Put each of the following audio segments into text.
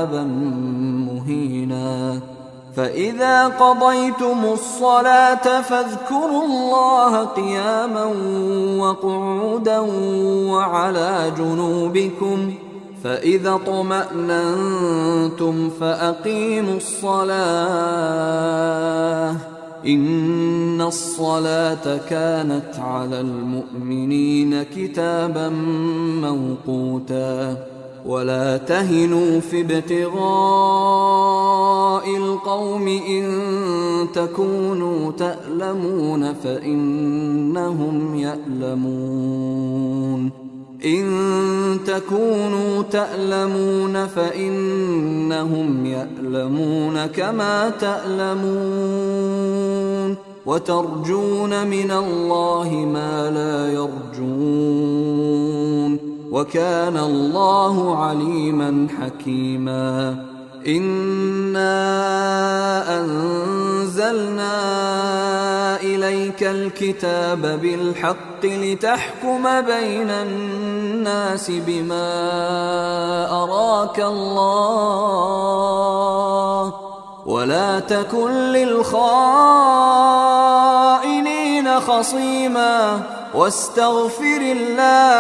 عذابا مهينا. فإذا قضيتم الصلاة فاذكروا الله قياما وقعودا وعلى جنوبكم، فإذا اطمأننتم فأقيموا الصلاة إن الصلاة كانت على المؤمنين كتابا موقوتا. ولا تهنوا في ابتغاء القوم إن تكونوا تألمون فإنهم يألمون كما تألمون، وترجون من الله ما لا يرجون، وكان الله عليما حكيما. إنا أنزلنا إليك الكتاب بالحق لتحكم بين الناس بما أراك الله، ولا تكن للخائنين خصيما، واستغفر الله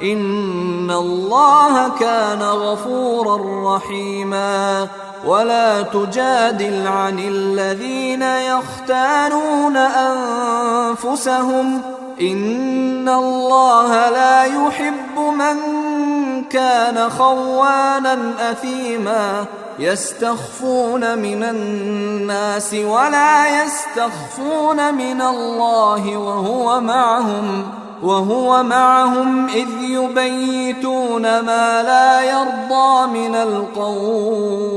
إن الله كان غفورا رحيما. ولا تجادل عن الذين يختانون أنفسهم إن الله لا يحب من كان خوانا أثيما. يستخفون من الناس ولا يستخفون من الله وهو معهم إذ يبيتون ما لا يرضى من القول،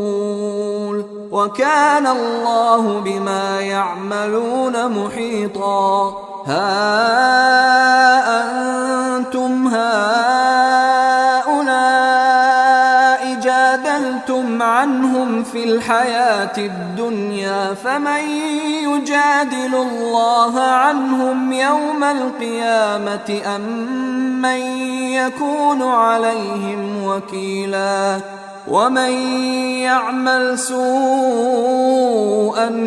وكان الله بما يعملون محيطا. ها أنتم هؤلاء جادلتم عنهم في الحياة الدنيا، فمن يجادل الله عنهم يوم القيامة أم من يكون عليهم وكيلا؟ ومن يعمل سوءا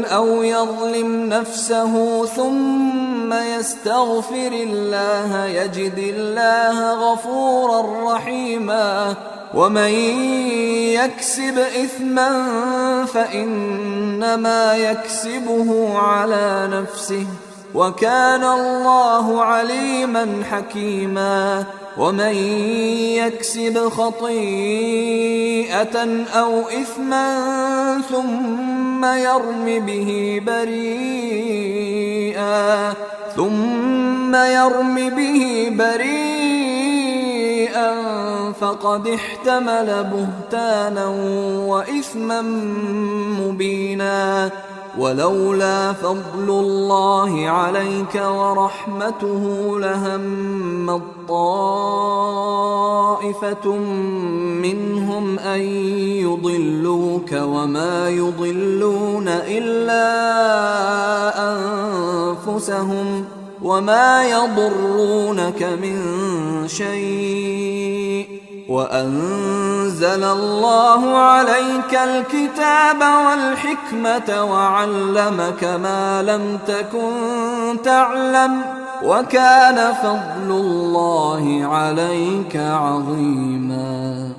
أو يظلم نفسه ثم يستغفر الله يجد الله غفورا رحيما. ومن يكسب إثما فإنما يكسبه على نفسه، وكان الله عليما حكيما. ومن يكسب خطيئة أو إثما ثم يرم به بريئا فقد احتمل بهتانا وإثما مبينا. ولولا فضل الله عليك ورحمته لهم طائفة منهم أن يضلوك وما يضلون إلا أنفسهم وما يضرونك من شيء. وأنزل الله عليك الكتاب والحكمة وعلمك ما لم تكن تعلم، وكان فضل الله عليك عظيما.